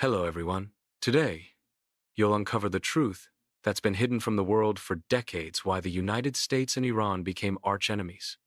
Hello, everyone. Today, you'll uncover the truth that's been hidden from the world for decades why the United States and Iran became archenemies.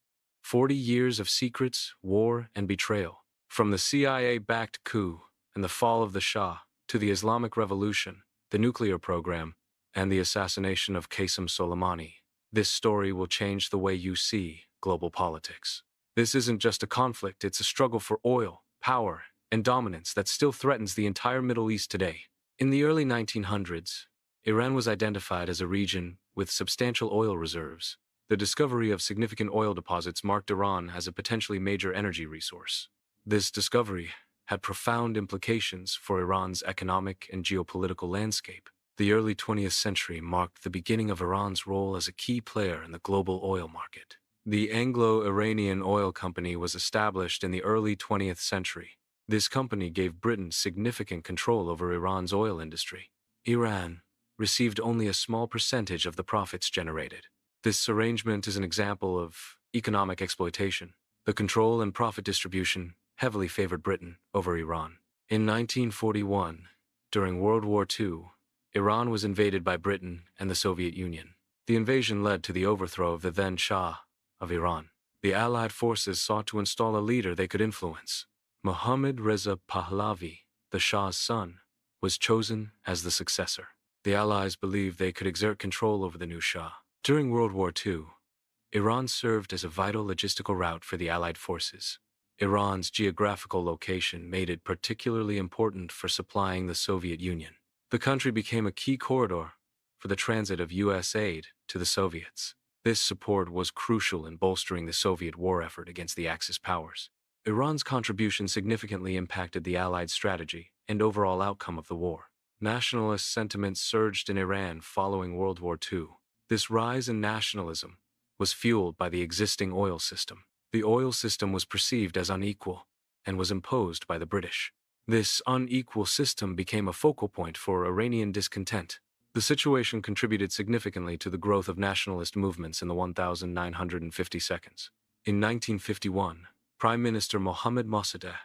40 years of secrets, war, and betrayal. From the CIA-backed coup and the fall of the Shah to the Islamic Revolution, the nuclear program, and the assassination of Qasem Soleimani, this story will change the way you see global politics. This isn't just a conflict, it's a struggle for oil, power, and dominance that still threatens the entire Middle East today. In the early 1900s, Iran was identified as a region with substantial oil reserves. The discovery of significant oil deposits marked Iran as a potentially major energy resource. This discovery had profound implications for Iran's economic and geopolitical landscape. The early 20th century marked the beginning of Iran's role as a key player in the global oil market. The Anglo-Iranian Oil Company was established in the early 20th century. This company gave Britain significant control over Iran's oil industry. Iran received only a small percentage of the profits generated. This arrangement is an example of economic exploitation. The control and profit distribution heavily favored Britain over Iran. In 1941, during World War II, Iran was invaded by Britain and the Soviet Union. The invasion led to the overthrow of the then Shah of Iran. The Allied forces sought to install a leader they could influence. Mohammad Reza Pahlavi, the Shah's son, was chosen as the successor. The Allies believed they could exert control over the new Shah. During World War II, Iran served as a vital logistical route for the Allied forces. Iran's geographical location made it particularly important for supplying the Soviet Union. The country became a key corridor for the transit of U.S. aid to the Soviets. This support was crucial in bolstering the Soviet war effort against the Axis powers. Iran's contribution significantly impacted the Allied strategy and overall outcome of the war. Nationalist sentiment surged in Iran following World War II. This rise in nationalism was fueled by the existing oil system. The oil system was perceived as unequal and was imposed by the British. This unequal system became a focal point for Iranian discontent. The situation contributed significantly to the growth of nationalist movements in the 1950 seconds. In 1951, Prime Minister Mohammad Mossadegh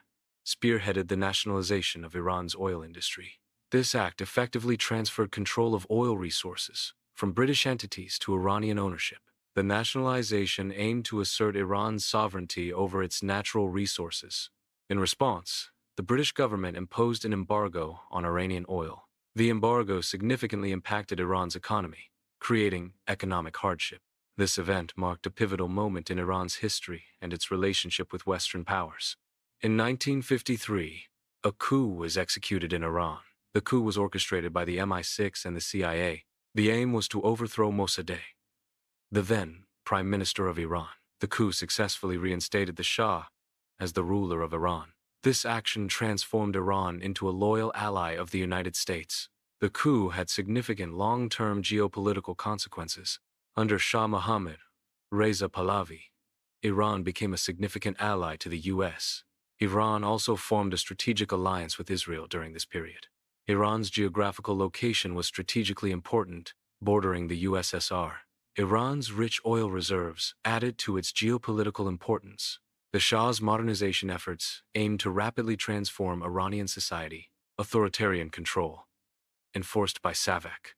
spearheaded the nationalization of Iran's oil industry. This act effectively transferred control of oil resources from British entities to Iranian ownership. The nationalization aimed to assert Iran's sovereignty over its natural resources. In response, the British government imposed an embargo on Iranian oil. The embargo significantly impacted Iran's economy, creating economic hardship. This event marked a pivotal moment in Iran's history and its relationship with Western powers. In 1953, a coup was executed in Iran. The coup was orchestrated by the MI6 and the CIA. The aim was to overthrow Mossadegh, the then Prime Minister of Iran. The coup successfully reinstated the Shah as the ruler of Iran. This action transformed Iran into a loyal ally of the United States. The coup had significant long-term geopolitical consequences. Under Shah Mohammad Reza Pahlavi, Iran became a significant ally to the U.S. Iran also formed a strategic alliance with Israel during this period. Iran's geographical location was strategically important, bordering the USSR. Iran's rich oil reserves added to its geopolitical importance. The Shah's modernization efforts aimed to rapidly transform Iranian society. Authoritarian control, enforced by SAVAK,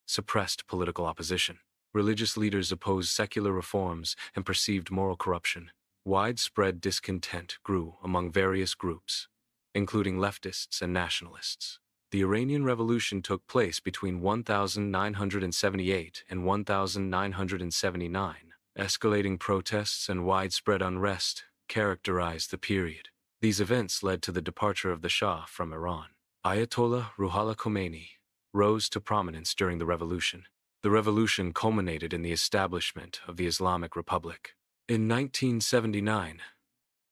suppressed political opposition. Religious leaders opposed secular reforms and perceived moral corruption. Widespread discontent grew among various groups, including leftists and nationalists. The Iranian Revolution took place between 1978 and 1979. Escalating protests and widespread unrest characterized the period. These events led to the departure of the Shah from Iran. Ayatollah Ruhollah Khomeini rose to prominence during the revolution. The revolution culminated in the establishment of the Islamic Republic. In 1979,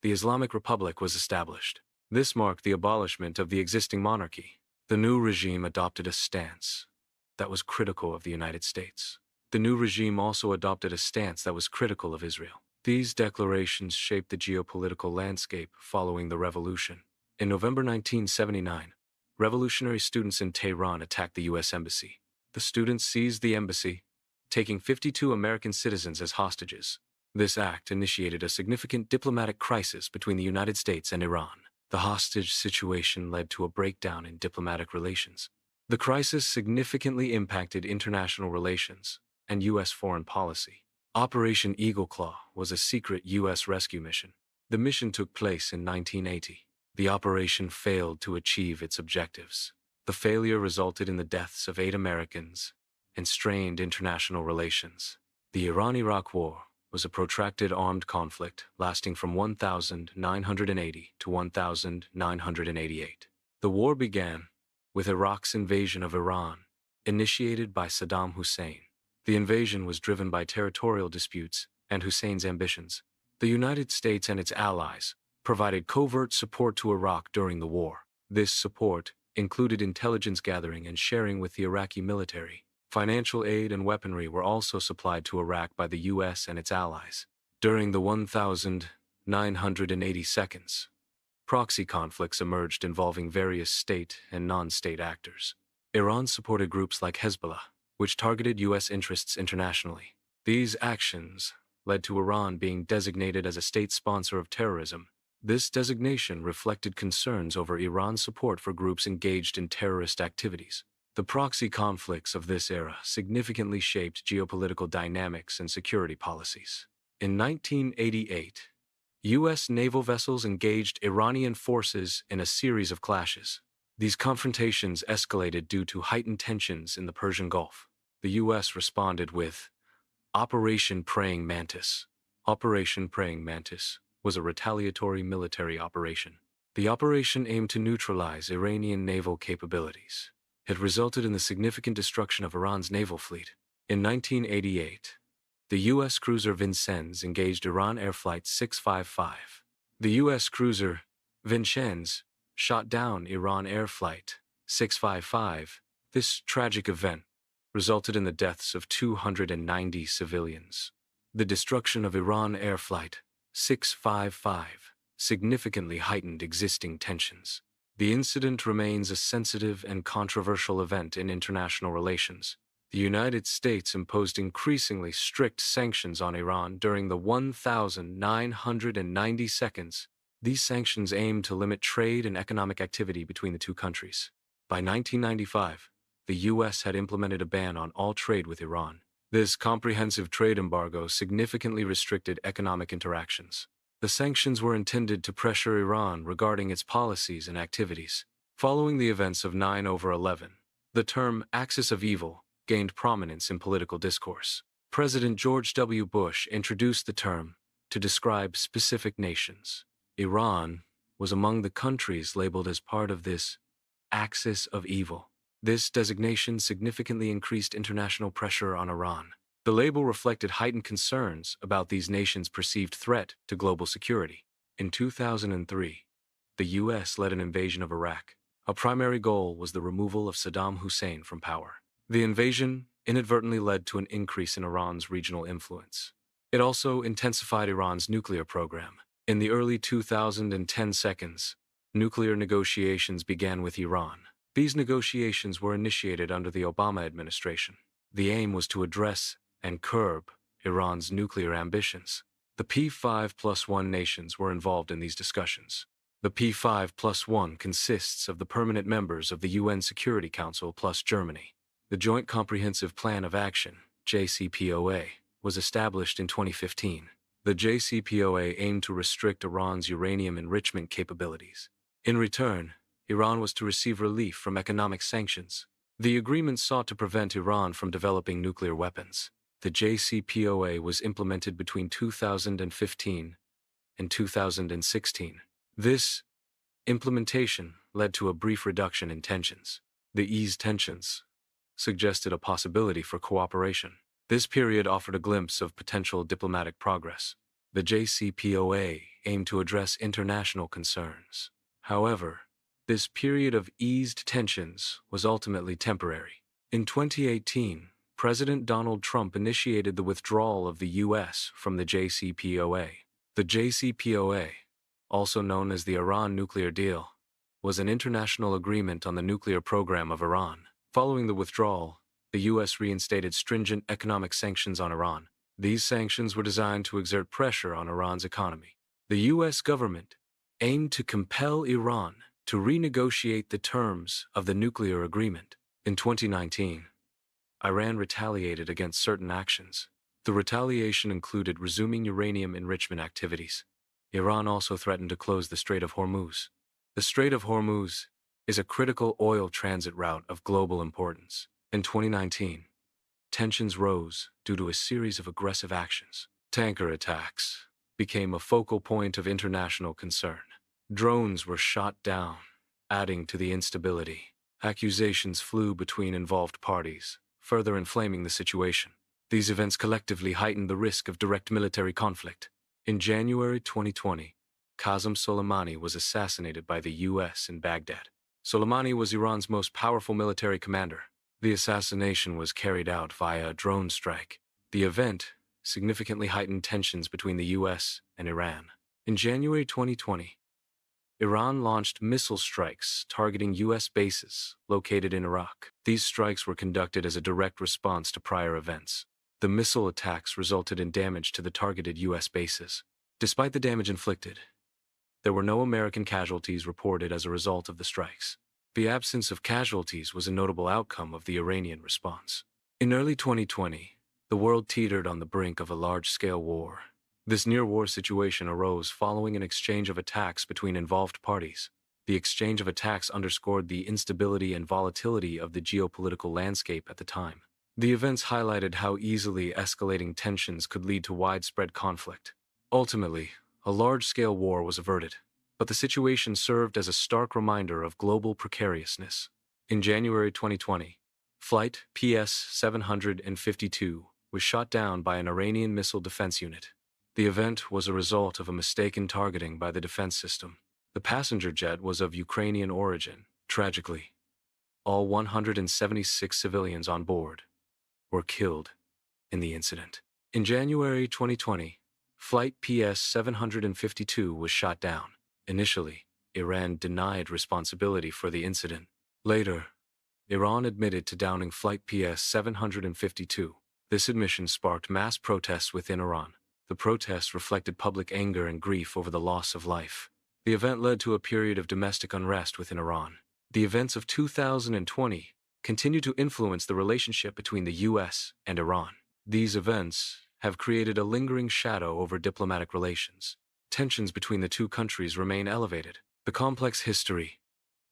the Islamic Republic was established. This marked the abolishment of the existing monarchy. The new regime adopted a stance that was critical of the United States. The new regime also adopted a stance that was critical of Israel. These declarations shaped the geopolitical landscape following the revolution. In November 1979, revolutionary students in Tehran attacked the U.S. Embassy. The students seized the embassy, taking 52 American citizens as hostages. This act initiated a significant diplomatic crisis between the United States and Iran. The hostage situation led to a breakdown in diplomatic relations. The crisis significantly impacted international relations and U.S. foreign policy. Operation Eagle Claw was a secret U.S. rescue mission. The mission took place in 1980. The operation failed to achieve its objectives. The failure resulted in the deaths of 8 Americans and strained international relations. The Iran-Iraq War was a protracted armed conflict lasting from 1980 to 1988. The war began with Iraq's invasion of Iran, initiated by Saddam Hussein. The invasion was driven by territorial disputes and Hussein's ambitions. The United States and its allies provided covert support to Iraq during the war. This support included intelligence gathering and sharing with the Iraqi military. Financial aid and weaponry were also supplied to Iraq by the U.S. and its allies. During the 1980 seconds, proxy conflicts emerged involving various state and non-state actors. Iran supported groups like Hezbollah, which targeted U.S. interests internationally. These actions led to Iran being designated as a state sponsor of terrorism. This designation reflected concerns over Iran's support for groups engaged in terrorist activities. The proxy conflicts of this era significantly shaped geopolitical dynamics and security policies. In 1988, U.S. naval vessels engaged Iranian forces in a series of clashes. These confrontations escalated due to heightened tensions in the Persian Gulf. The U.S. responded with Operation Praying Mantis. Operation Praying Mantis was a retaliatory military operation. The operation aimed to neutralize Iranian naval capabilities. It resulted in the significant destruction of Iran's naval fleet. In 1988, the U.S. cruiser Vincennes engaged Iran Air Flight 655. The U.S. cruiser Vincennes shot down Iran Air Flight 655. This tragic event resulted in the deaths of 290 civilians. The destruction of Iran Air Flight 655 significantly heightened existing tensions. The incident remains a sensitive and controversial event in international relations. The United States imposed increasingly strict sanctions on Iran during the 1990 seconds. These sanctions aimed to limit trade and economic activity between the two countries. By 1995, the U.S. had implemented a ban on all trade with Iran. This comprehensive trade embargo significantly restricted economic interactions. The sanctions were intended to pressure Iran regarding its policies and activities. Following the events of 9/11, the term axis of evil gained prominence in political discourse. President George W. Bush introduced the term to describe specific nations. Iran was among the countries labeled as part of this axis of evil. This designation significantly increased international pressure on Iran. The label reflected heightened concerns about these nations' perceived threat to global security. In 2003, the U.S. led an invasion of Iraq. A primary goal was the removal of Saddam Hussein from power. The invasion inadvertently led to an increase in Iran's regional influence. It also intensified Iran's nuclear program. In the early 2010 seconds, nuclear negotiations began with Iran. These negotiations were initiated under the Obama administration. The aim was to address and curb Iran's nuclear ambitions. The P5+1 nations were involved in these discussions. The P5+1 consists of the permanent members of the UN Security Council plus Germany. The Joint Comprehensive Plan of Action, JCPOA, was established in 2015. The JCPOA aimed to restrict Iran's uranium enrichment capabilities. In return, Iran was to receive relief from economic sanctions. The agreement sought to prevent Iran from developing nuclear weapons. The JCPOA was implemented between 2015 and 2016. This implementation led to a brief reduction in tensions. The eased tensions suggested a possibility for cooperation. This period offered a glimpse of potential diplomatic progress. The JCPOA aimed to address international concerns. However, this period of eased tensions was ultimately temporary. In 2018, President Donald Trump initiated the withdrawal of the U.S. from the JCPOA. The JCPOA, also known as the Iran nuclear deal, was an international agreement on the nuclear program of Iran. Following the withdrawal, the U.S. reinstated stringent economic sanctions on Iran. These sanctions were designed to exert pressure on Iran's economy. The U.S. government aimed to compel Iran to renegotiate the terms of the nuclear agreement. In 2019, Iran retaliated against certain actions. The retaliation included resuming uranium enrichment activities. Iran also threatened to close the Strait of Hormuz. The Strait of Hormuz is a critical oil transit route of global importance. In 2019, tensions rose due to a series of aggressive actions. Tanker attacks became a focal point of international concern. Drones were shot down, adding to the instability. Accusations flew between involved parties, further inflaming the situation. These events collectively heightened the risk of direct military conflict. In January 2020, Qasem Soleimani was assassinated by the U.S. in Baghdad. Soleimani was Iran's most powerful military commander. The assassination was carried out via a drone strike. The event significantly heightened tensions between the U.S. and Iran. In January 2020, Iran launched missile strikes targeting U.S. bases located in Iraq. These strikes were conducted as a direct response to prior events. The missile attacks resulted in damage to the targeted U.S. bases. Despite the damage inflicted, there were no American casualties reported as a result of the strikes. The absence of casualties was a notable outcome of the Iranian response. In early 2020, the world teetered on the brink of a large-scale war. This near-war situation arose following an exchange of attacks between involved parties. The exchange of attacks underscored the instability and volatility of the geopolitical landscape at the time. The events highlighted how easily escalating tensions could lead to widespread conflict. Ultimately, a large-scale war was averted, but the situation served as a stark reminder of global precariousness. In January 2020, Flight PS-752 was shot down by an Iranian missile defense unit. The event was a result of a mistaken targeting by the defense system. The passenger jet was of Ukrainian origin. Tragically, all 176 civilians on board were killed in the incident. In January 2020, Flight PS-752 was shot down. Initially, Iran denied responsibility for the incident. Later, Iran admitted to downing Flight PS-752. This admission sparked mass protests within Iran. The protests reflected public anger and grief over the loss of life. The event led to a period of domestic unrest within Iran. The events of 2020 continue to influence the relationship between the U.S. and Iran. These events have created a lingering shadow over diplomatic relations. Tensions between the two countries remain elevated. The complex history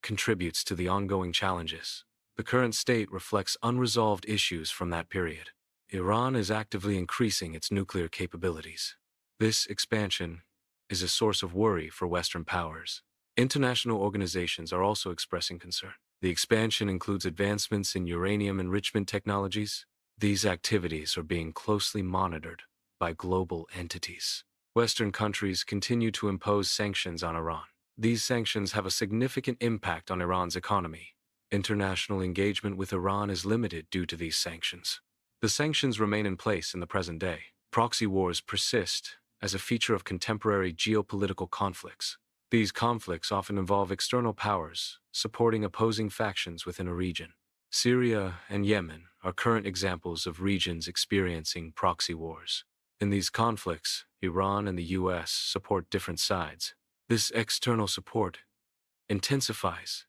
contributes to the ongoing challenges. The current state reflects unresolved issues from that period. Iran is actively increasing its nuclear capabilities. This expansion is a source of worry for Western powers. International organizations are also expressing concern. The expansion includes advancements in uranium enrichment technologies. These activities are being closely monitored by global entities. Western countries continue to impose sanctions on Iran. These sanctions have a significant impact on Iran's economy. International engagement with Iran is limited due to these sanctions. The sanctions remain in place in the present day. Proxy wars persist as a feature of contemporary geopolitical conflicts. These conflicts often involve external powers supporting opposing factions within a region. Syria and Yemen are current examples of regions experiencing proxy wars. In these conflicts, Iran and the U.S. support different sides. This external support intensifies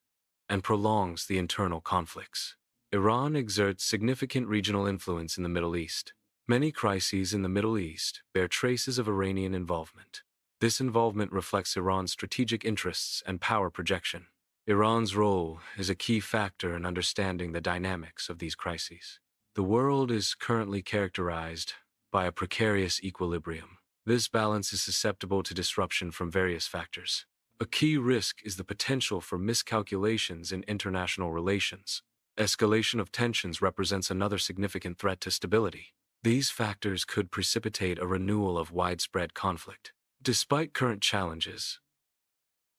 and prolongs the internal conflicts. Iran exerts significant regional influence in the Middle East. Many crises in the Middle East bear traces of Iranian involvement. This involvement reflects Iran's strategic interests and power projection. Iran's role is a key factor in understanding the dynamics of these crises. The world is currently characterized by a precarious equilibrium. This balance is susceptible to disruption from various factors. A key risk is the potential for miscalculations in international relations. Escalation of tensions represents another significant threat to stability. These factors could precipitate a renewal of widespread conflict. Despite current challenges,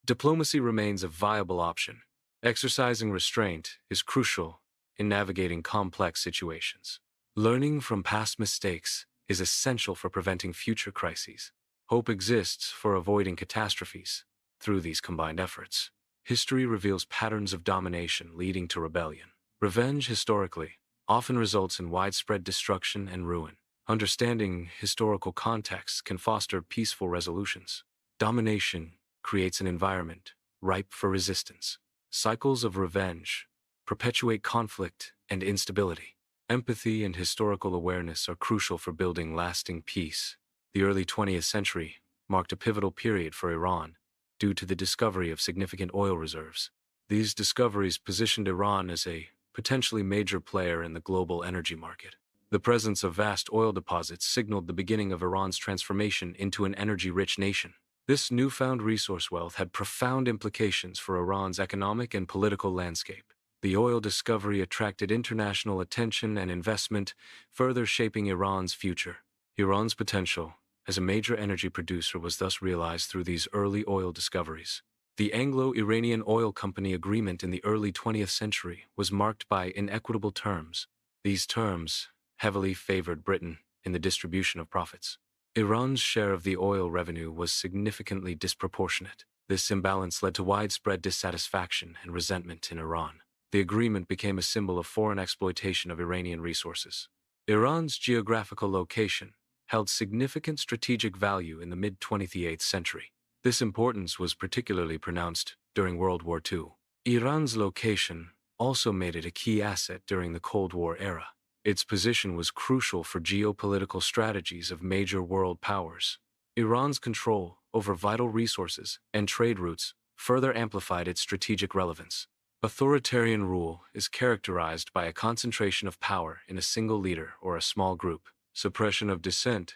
diplomacy remains a viable option. Exercising restraint is crucial in navigating complex situations. Learning from past mistakes is essential for preventing future crises. Hope exists for avoiding catastrophes through these combined efforts. History reveals patterns of domination leading to rebellion. Revenge, historically, often results in widespread destruction and ruin. Understanding historical context can foster peaceful resolutions. Domination creates an environment ripe for resistance. Cycles of revenge perpetuate conflict and instability. Empathy and historical awareness are crucial for building lasting peace. The early 20th century marked a pivotal period for Iran due to the discovery of significant oil reserves. These discoveries positioned Iran as a potentially major player in the global energy market. The presence of vast oil deposits signaled the beginning of Iran's transformation into an energy-rich nation. This newfound resource wealth had profound implications for Iran's economic and political landscape. The oil discovery attracted international attention and investment, further shaping Iran's future. Iran's potential as a major energy producer was thus realized through these early oil discoveries. The Anglo-Iranian Oil Company agreement in the early 20th century was marked by inequitable terms. These terms heavily favored Britain in the distribution of profits. Iran's share of the oil revenue was significantly disproportionate. This imbalance led to widespread dissatisfaction and resentment in Iran. The agreement became a symbol of foreign exploitation of Iranian resources. Iran's geographical location held significant strategic value in the mid-28th century. This importance was particularly pronounced during World War II. Iran's location also made it a key asset during the Cold War era. Its position was crucial for geopolitical strategies of major world powers. Iran's control over vital resources and trade routes further amplified its strategic relevance. Authoritarian rule is characterized by a concentration of power in a single leader or a small group. Suppression of dissent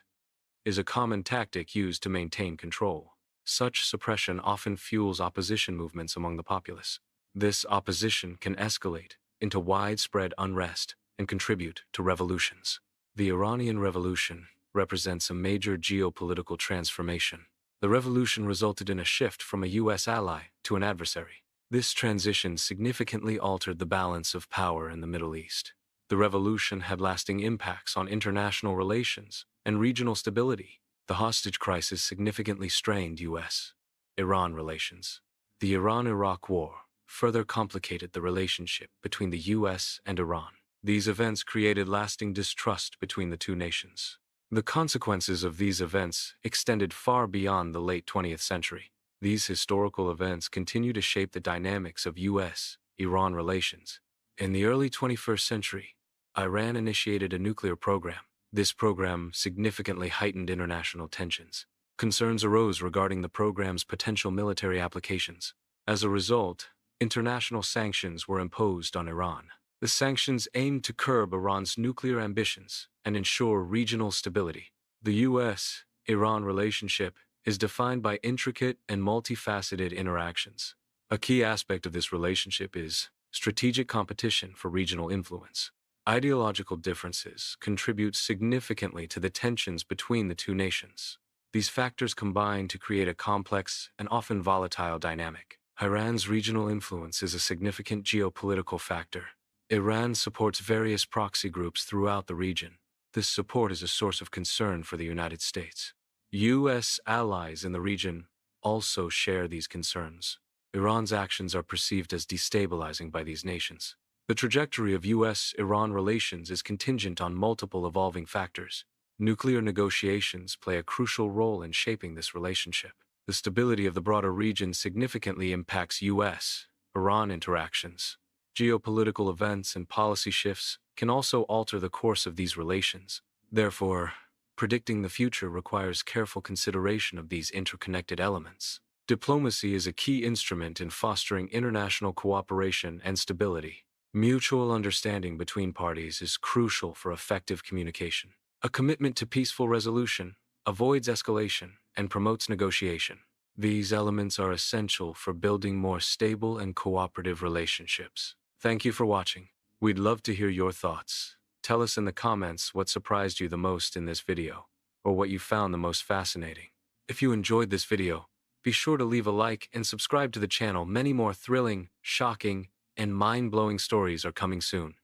is a common tactic used to maintain control. Such suppression often fuels opposition movements among the populace. This opposition can escalate into widespread unrest and contribute to revolutions. The Iranian Revolution represents a major geopolitical transformation. The revolution resulted in a shift from a U.S. ally to an adversary. This transition significantly altered the balance of power in the Middle East. The revolution had lasting impacts on international relations and regional stability. The hostage crisis significantly strained U.S.-Iran relations. The Iran-Iraq War further complicated the relationship between the U.S. and Iran. These events created lasting distrust between the two nations. The consequences of these events extended far beyond the late 20th century. These historical events continue to shape the dynamics of U.S.-Iran relations. In the early 21st century, Iran initiated a nuclear program. This program significantly heightened international tensions. Concerns arose regarding the program's potential military applications. As a result, international sanctions were imposed on Iran. The sanctions aimed to curb Iran's nuclear ambitions and ensure regional stability. The U.S.-Iran relationship is defined by intricate and multifaceted interactions. A key aspect of this relationship is strategic competition for regional influence. Ideological differences contribute significantly to the tensions between the two nations. These factors combine to create a complex and often volatile dynamic. Iran's regional influence is a significant geopolitical factor. Iran supports various proxy groups throughout the region. This support is a source of concern for the United States. U.S. allies in the region also share these concerns. Iran's actions are perceived as destabilizing by these nations. The trajectory of U.S.-Iran relations is contingent on multiple evolving factors. Nuclear negotiations play a crucial role in shaping this relationship. The stability of the broader region significantly impacts U.S.-Iran interactions. Geopolitical events and policy shifts can also alter the course of these relations. Therefore, predicting the future requires careful consideration of these interconnected elements. Diplomacy is a key instrument in fostering international cooperation and stability. Mutual understanding between parties is crucial for effective communication. A commitment to peaceful resolution avoids escalation and promotes negotiation. These elements are essential for building more stable and cooperative relationships. Thank you for watching. We'd love to hear your thoughts. Tell us in the comments what surprised you the most in this video, or what you found the most fascinating. If you enjoyed this video, be sure to leave a like and subscribe to the channel. Many more thrilling, shocking, and mind-blowing stories are coming soon.